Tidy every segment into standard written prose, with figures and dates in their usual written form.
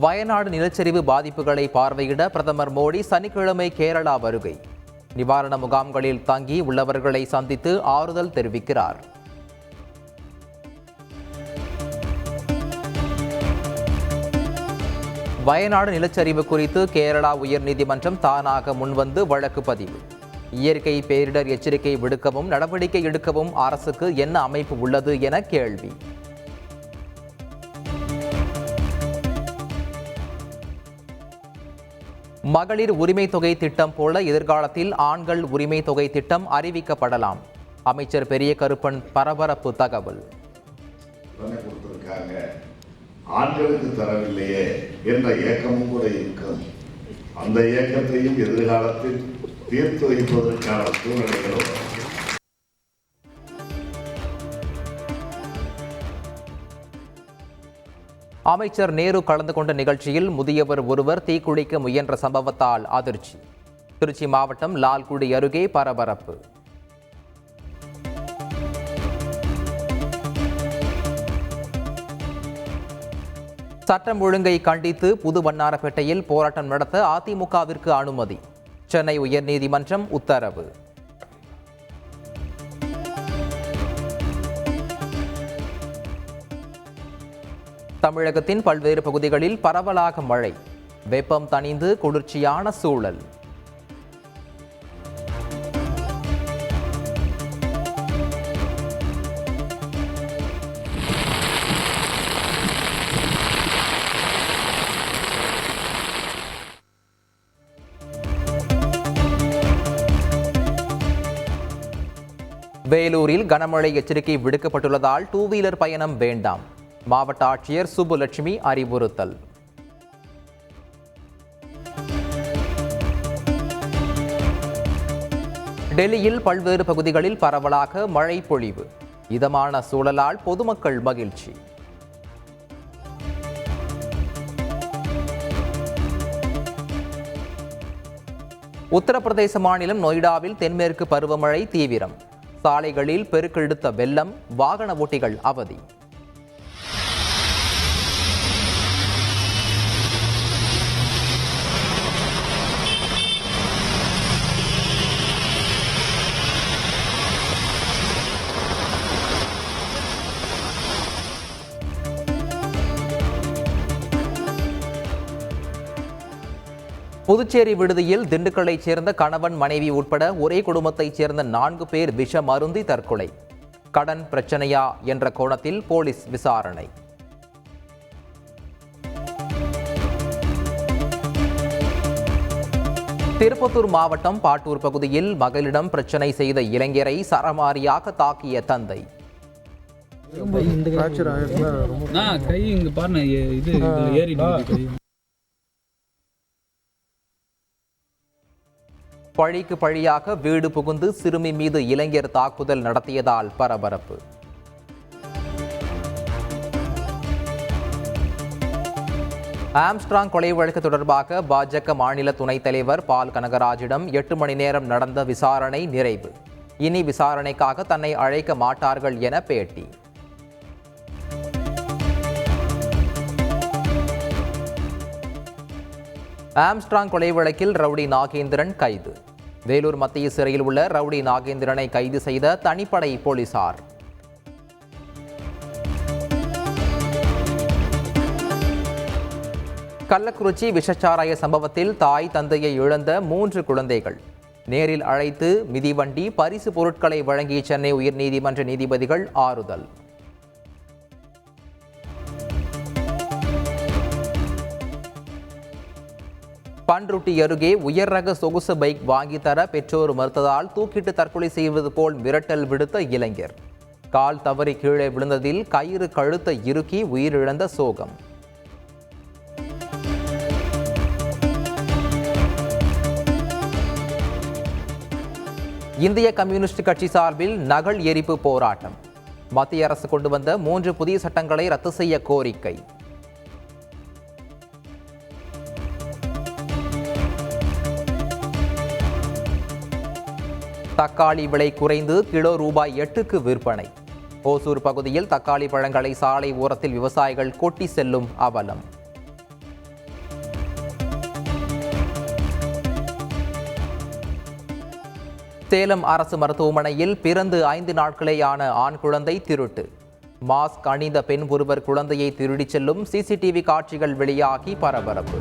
வயநாடு நிலச்சரிவு பாதிப்புகளை பார்வையிட பிரதமர் மோடி சனிக்கிழமை கேரளா வருகை. நிவாரண முகாம்களில் தங்கி உள்ளவர்களை சந்தித்து ஆறுதல் தெரிவிக்கிறார். வயநாடு நிலச்சரிவு குறித்து கேரளா உயர்நீதிமன்றம் தானாக முன்வந்து வழக்கு பதிவு. இயற்கை பேரிடர் எச்சரிக்கை விடுக்கவும் நடவடிக்கை எடுக்கவும் அரசுக்கு என்ன அமைப்பு உள்ளது என கேள்வி. மகளிர் உரிமை தொகை திட்டம் போல எதிர்காலத்தில் ஆண்கள் உரிமை தொகை திட்டம் அறிவிக்கப்படலாம். அமைச்சர் பெரிய கருப்பன் பரபரப்பு தகவல். ஆண்களுக்கு தரவில்லையே என்ற ஏக்கமும் கூட இருக்கும். அந்த ஏக்கத்தையும் எதிர்காலத்தில் தீர்த்து வைப்பதற்கான சூழ்நிலைகளும். அமைச்சர் நேரு கலந்து கொண்ட நிகழ்ச்சியில் முதியவர் ஒருவர் தீக்குளிக்க முயன்ற சம்பவத்தால் அதிர்ச்சி. திருச்சி மாவட்டம் லால்குடி அருகே பரபரப்பு. சட்டம் ஒழுங்கை கண்டித்து புது வண்ணாரப்பேட்டையில் போராட்டம் நடத்த அதிமுகவிற்கு அனுமதி. சென்னை உயர்நீதிமன்றம் உத்தரவு. தமிழகத்தின் பல்வேறு பகுதிகளில் பரவலாக மழை. வெப்பம் தணிந்து குளிர்ச்சியான சூழல். வேலூரில் கனமழை எச்சரிக்கை விடுக்கப்பட்டுள்ளதால் டூ வீலர் பயணம் வேண்டாம். மாவட்ட ஆட்சியர் சுப்புலட்சுமி அறிவுறுத்தல். டெல்லியில் பல்வேறு பகுதிகளில் பரவலாக மழை பொழிவு. இதமான சூழலால் பொதுமக்கள் மகிழ்ச்சி. உத்தரப்பிரதேச மாநிலம் நொய்டாவில் தென்மேற்கு பருவமழை தீவிரம். சாலைகளில் பெருக்கெடுத்த வெள்ளம், வாகன ஓட்டிகள் அவதி. புதுச்சேரி விடுதியில் திண்டுக்கல்லைச் சேர்ந்த கணவன் மனைவி உட்பட ஒரே குடும்பத்தைச் சேர்ந்த 4 பேர் விஷம் அருந்தி தற்கொலை. கடன் பிரச்சனையா என்ற கோணத்தில் போலீஸ் விசாரணை. திருப்பத்தூர் மாவட்டம் பாட்டூர் பகுதியில் மகளிடம் பிரச்சனை செய்த இளைஞரை சரமாரியாக தாக்கிய தந்தை. பழிக்கு பழியாக வீடு புகுந்து சிறுமி மீது இளைஞர் தாக்குதல் நடத்தியதால் பரபரப்பு. ஆம்ஸ்ட்ராங் கொலை வழக்கு தொடர்பாக பாஜக மாநில துணைத் தலைவர் பால் கனகராஜிடம் 8 மணி நேரம் நடந்த விசாரணை நிறைவு. இனி விசாரணைக்காக தன்னை அழைக்க மாட்டார்கள் என பேட்டி. ஆம்ஸ்ட்ராங் கொலை வழக்கில் ரவுடி நாகேந்திரன் கைது. வேலூர் மத்திய சிறையில் உள்ள ரவுடி நாகேந்திரனை கைது செய்த தனிப்படை போலீசார். கள்ளக்குறிச்சி விஷச்சாராய சம்பவத்தில் தாய் தந்தையை இழந்த 3 குழந்தைகள். நேரில் அழைத்து மிதிவண்டி, பரிசு பொருட்களை வழங்கிய சென்னை உயர்நீதிமன்ற நீதிபதிகள் ஆறுதல். பன்ருட்டி அருகே உயர் ரக சொகுசு பைக் வாங்கி தர பெற்றோர் மறுத்ததால் தூக்கிட்டு தற்கொலை செய்வது போல் மிரட்டல் விடுத்த இளைஞர். கால் தவறி கீழே விழுந்ததில் கயிறு கழுத்தை இறுக்கி உயிரிழந்த சோகம். இந்திய கம்யூனிஸ்ட் கட்சி சார்பில் நகல் எரிப்பு போராட்டம். மத்திய அரசு கொண்டு வந்த 3 புதிய சட்டங்களை ரத்து செய்ய கோரிக்கை. தக்காளி விலை குறைந்து கிலோ ரூபாய் 8க்கு விற்பனை. ஓசூர் பகுதியில் தக்காளி பழங்களை சாலை ஓரத்தில் விவசாயிகள் கொட்டி செல்லும் அவலம். சேலம் அரசு மருத்துவமனையில் பிறந்து 5 நாட்களேயான ஆண் குழந்தை திருட்டு. மாஸ்க் அணிந்த பெண் ஒருவர் குழந்தையை திருடிச் செல்லும் சிசிடிவி காட்சிகள் வெளியாகி பரபரப்பு.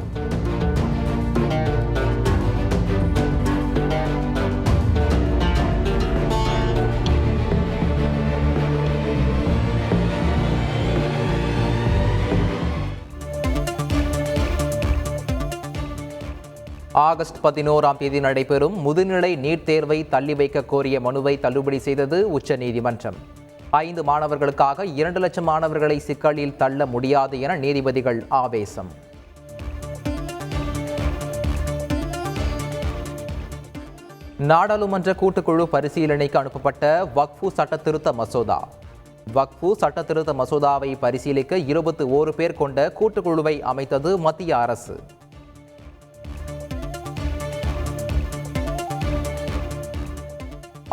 ஆகஸ்ட் 11ஆம் தேதி நடைபெறும் முதுநிலை நீட் தேர்வை தள்ளி வைக்க கோரிய மனுவை தள்ளுபடி செய்தது உச்சநீதிமன்றம். 5 மாணவர்களுக்காக 2 லட்சம் மாணவர்களை சிக்கலில் தள்ள முடியாது என நீதிபதிகள் ஆவேசம். நாடாளுமன்ற கூட்டுக்குழு பரிசீலனைக்கு அனுப்பப்பட்ட வக்ஃபு சட்டத்திருத்த மசோதா. வக்ஃபு சட்டத்திருத்த மசோதாவை பரிசீலிக்க 21 பேர் கொண்ட கூட்டுக்குழுவை அமைத்தது மத்திய அரசு.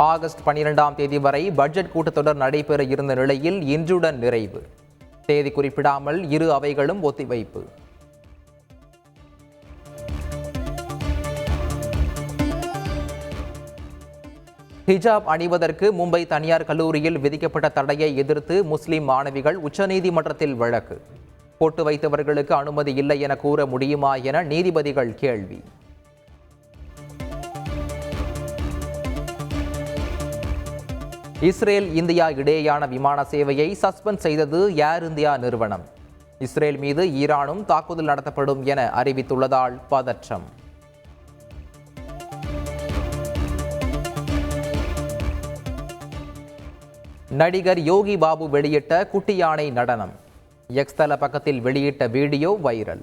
ஆகஸ்ட் 12ஆம் தேதி வரை பட்ஜெட் கூட்டத்தொடர் நடைபெற இருந்த நிலையில் இன்றுடன் நிறைவு. தேதி குறிப்பிடாமல் 2 அவைகளும் ஒத்திவைப்பு. ஹிஜாப் அணிவதற்கு மும்பை தனியார் கல்லூரியில் விதிக்கப்பட்ட தடையை எதிர்த்து முஸ்லிம் மாணவிகள் உச்சநீதிமன்றத்தில் வழக்கு. பொட்டு வைத்தவர்களுக்கு அனுமதி இல்லை என கூற முடியுமா என நீதிபதிகள் கேள்வி. இஸ்ரேல் இந்தியா இடையேயான விமான சேவையை சஸ்பெண்ட் செய்தது ஏர் இந்தியா நிறுவனம். இஸ்ரேல் மீது ஈரானும் தாக்குதல் நடத்தப்படும் என அறிவித்துள்ளதால் பதற்றம். நடிகர் யோகி பாபு வெளியிட்ட குட்டி யானை நடனம். எக்ஸ் தள பக்கத்தில் வெளியிட்ட வீடியோ வைரல்.